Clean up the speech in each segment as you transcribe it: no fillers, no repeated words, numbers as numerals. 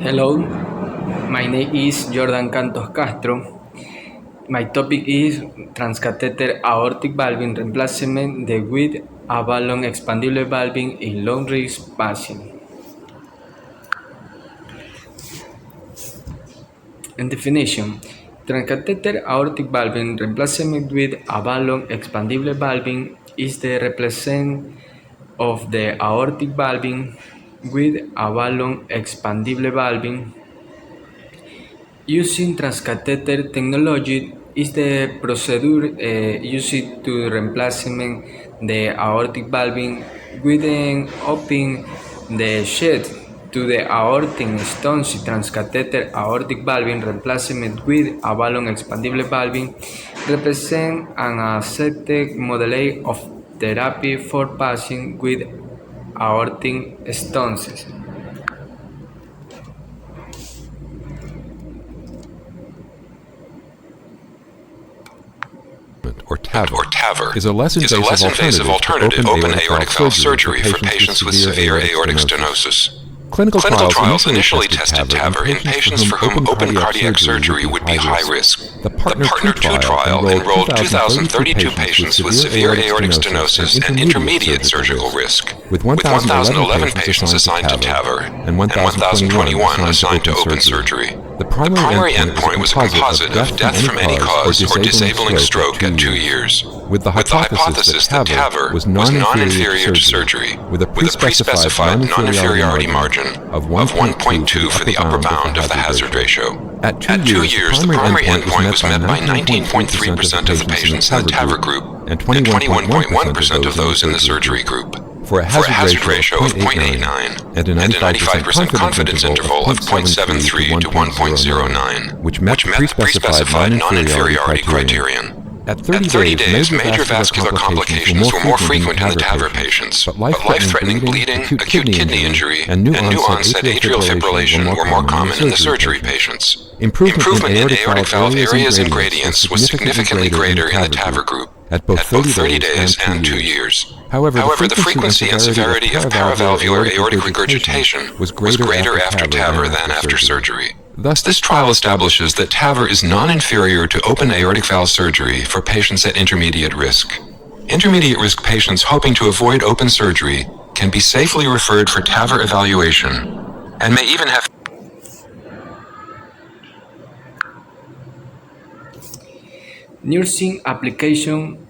Hello, my name is Jordan Cantos Castro. My topic is transcatheter aortic valve replacement with a balloon expandable valve in low risk patients. In definition, transcatheter aortic valve replacement with a balloon expandable valve is the replacement of the aortic valve with a balloon expandable valve. Using transcatheter technology is the procedure used to replacement the aortic valve with an open the shed to the aortic stones. Transcatheter aortic valve replacement with a balloon expandable valve represent an accepted model of therapy for patients with aortic stenosis. Or TAVR, is a less invasive alternative to open aortic valve surgery for patients with severe aortic stenosis. Clinical trials initially tested TAVR in patients for whom open cardiac surgery would be high risk. The PARTNER 2 trial enrolled 2,032 patients with severe aortic stenosis and intermediate surgical risk, with 1,011 patients assigned to TAVR and 1,021 assigned to open surgery. The primary endpoint was a composite of death from any cause or disabling stroke at 2 years, with the hypothesis that TAVR was non-inferior to surgery, with a pre-specified non-inferiority margin of 1.2 for the upper bound of the hazard ratio. At 2 years, the primary endpoint was met by 19.3% of the patients in the TAVR group and 21.1% of those in the surgery group, for a hazard ratio of 0.89 and a 95% confidence interval of 0.73 to 1.09, which met pre-specified non-inferiority criterion. At 30 days, major vascular complications were more frequent in the TAVR patients, but life-threatening bleeding, acute kidney injury, and new-onset atrial fibrillation were more common in the surgery patients. Improvement in aortic valve areas and gradients was significantly greater in the TAVR group at both 30 days and 2 years. However, the frequency and severity of paravalvular aortic regurgitation was greater after TAVR than after surgery. Thus, this trial establishes that TAVR is non-inferior to open aortic valve surgery for patients at intermediate risk. Intermediate risk patients hoping to avoid open surgery can be safely referred for TAVR evaluation and may even have Nursing application.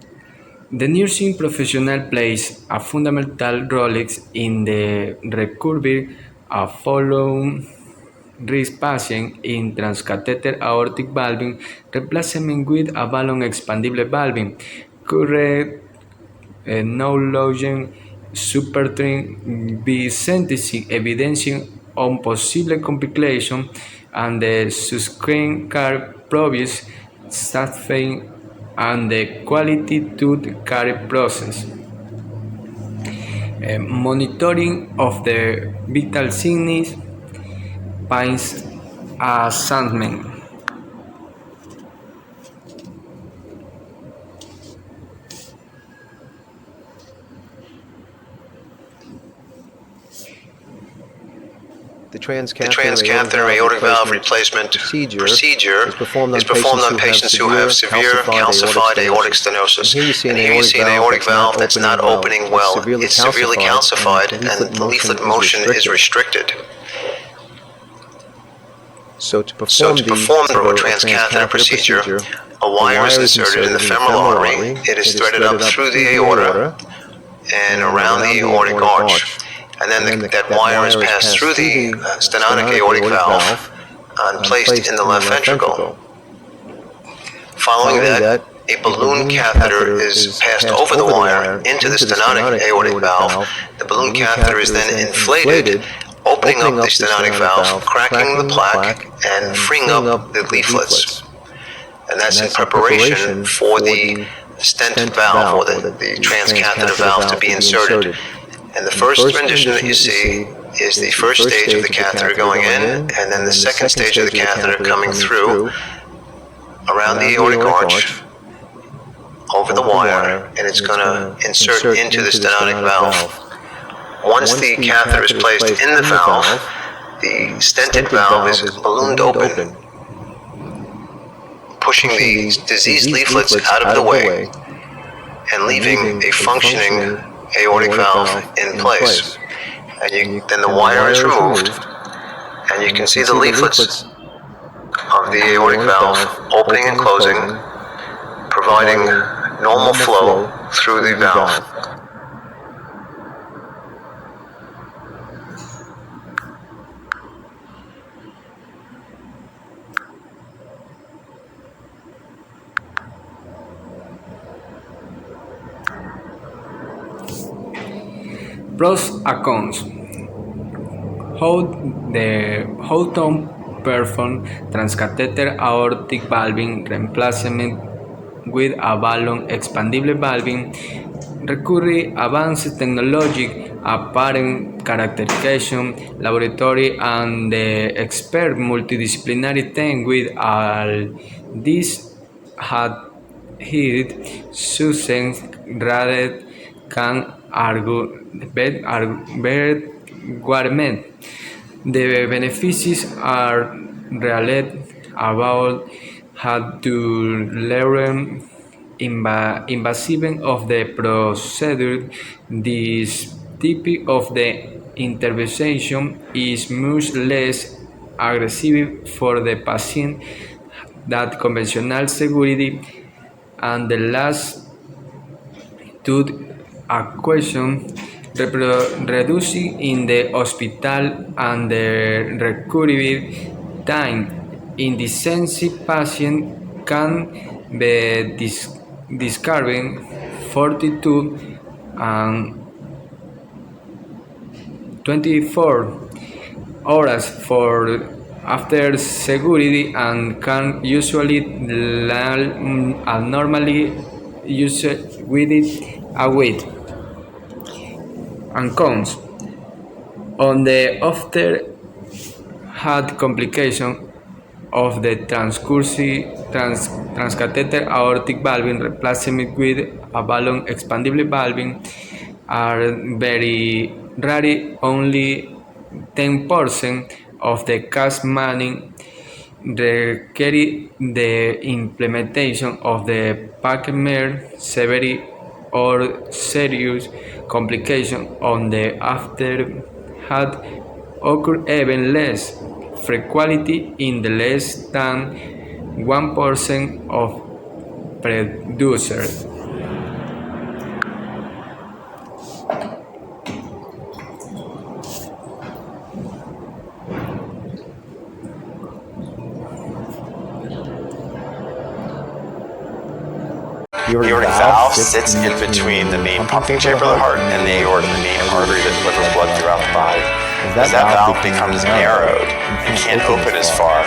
The nursing professional plays a fundamental role in the recovery of follow risk patient in transcatheter aortic valve replacement with a balloon expandable valve. Current knowledge supporting the scientific evidence on possible complications and the subsequent care provides staffing and the quality to the care process. Monitoring of the vital signs, pains assessment. The transcatheter aortic valve replacement procedure is performed on patients who have severe calcified aortic stenosis. And here you see an aortic valve that's not opening well. It's severely calcified and the leaflet motion is restricted. So to perform the transcatheter procedure, a wire is inserted in the femoral artery. It is threaded up through the aorta and around the aortic arch. And then that wire is passed through the stenotic aortic valve and placed in the left ventricle. Following that, a balloon catheter is passed over the wire into the stenotic aortic valve. The balloon catheter is then inflated, opening up the stenotic valve, cracking the plaque, and freeing up the leaflets. And that's in preparation for the stent valve, or the transcatheter valve, to be inserted. And the first rendition that you see is the first stage of the catheter going in, and then the second stage of the catheter coming through around the aortic arch, over the wire, and it's going to insert into the stenotic valve. Once the catheter is placed in the valve, the stented valve is ballooned open, pushing the diseased leaflets out of the way and leaving a functioning aortic valve in place. And then the wire is removed, and you can see the leaflets of the aortic valve opening and closing, providing normal flow through the valve. Pros and cons. How to perform transcatheter aortic valving replacement with a balloon expandable valving require advanced technology, apparent characterization, laboratory, and the expert multidisciplinary team with all this had hit success rather can argument. The benefits are related about how to learn invasive of the procedure. This type of the intervention is much less aggressive for the patient than conventional security. And the last to a question reducing in the hospital and the recovery time in the sensitive patient can be discovered 42 and 24 hours for after security and can usually normally use with it await. And cons. On the after had complication of the transcatheter aortic valving replacement with a balloon expandable valving are very rare. Only 10% of the case manning require the implementation of the packmer severe or serious complication on the after had occur even less frequently in the less than 1% of producers. The aortic valve sits in between the main pumping chamber of the heart and the aorta, the main artery that delivers blood throughout the body. As that valve becomes narrowed, it can't open as far.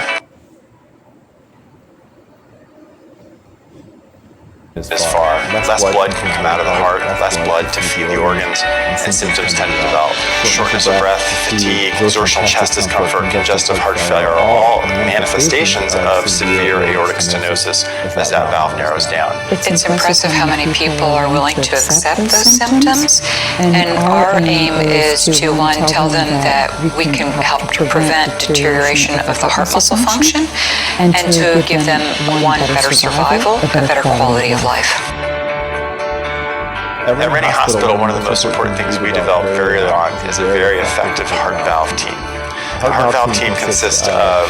Less blood can come out of the heart, less blood to feed the organs, and symptoms tend to develop. Shortness of breath, fatigue, exertional chest discomfort, congestive heart failure are all manifestations of severe aortic stenosis as that valve narrows down. It's impressive how many people are willing to accept those symptoms, and our aim is to, one, tell them that we can help to prevent deterioration of the heart muscle function, and to give them, one, better survival, a better quality of life. At Reading Hospital, one of the most important things we developed very early on is a very effective heart valve team. The heart valve team consists of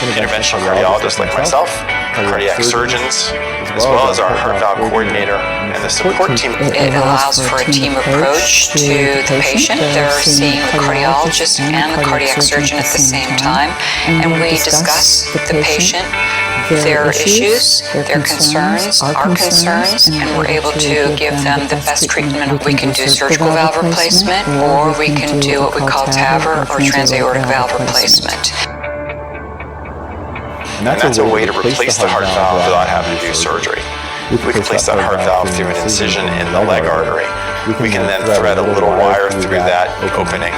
interventional cardiologists like myself, cardiac surgeons, as well as our heart valve coordinator and the support team. It allows for a team approach to the patient. They're seeing the cardiologist and the cardiac surgeon at the same time, and we discuss the patient, their issues, their concerns, our concerns, and we're able to give them the best treatment. We can do surgical valve replacement, or we can do what we call TAVR, or transaortic valve replacement. And that's a way to replace the heart valve without having to do surgery. We can place that heart valve through an incision in the leg artery. We can then thread a little wire through that opening,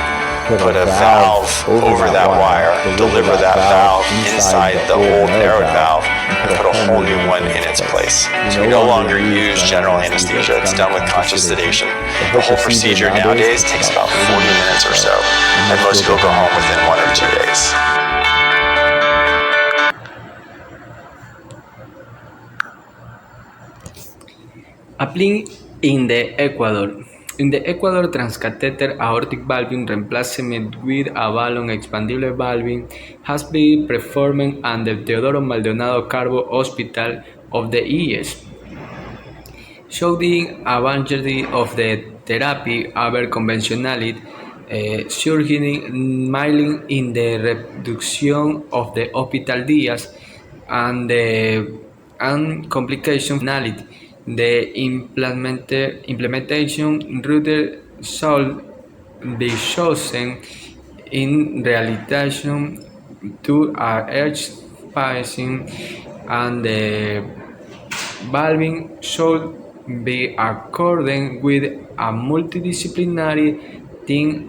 put a valve over that wire, deliver that valve inside the old narrowed valve and put a whole new one in its place. So we no longer use general anesthesia. It's done with conscious sedation. The whole procedure nowadays takes about 40 minutes or so, and most people go home within 1 or 2 days. Applying in the Ecuador. In the Ecuador, transcatheter aortic valving replacement with a balloon expandable valving has been performed under Teodoro Maldonado Carbo Hospital of the ES, showing advantages of the therapy over conventional surgery, mainly in the reduction of the hospital days and complication. The implementation route should be chosen in relation to each patient, and the valving should be according with a multidisciplinary team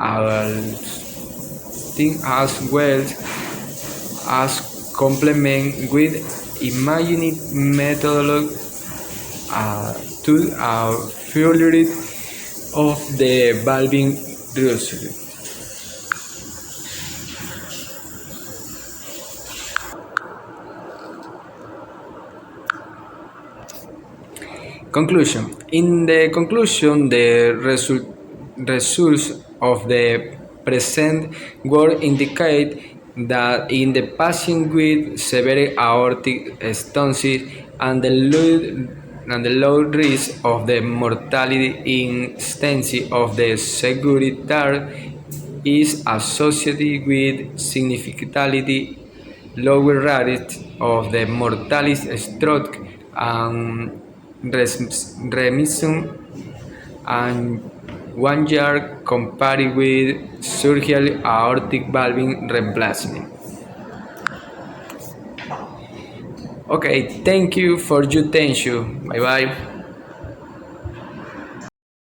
as well as complement with imaging methodology to a failure of the valving research. Conclusion. In the conclusion, the results of the present work indicate that in the patient with severe aortic stenosis and the low risk of the mortality intensity of the Securitar is associated with significantly lower rate of the mortality stroke and remission and 1 year compared with surgical aortic valving replacement. Okay, thank you for your attention. Bye bye.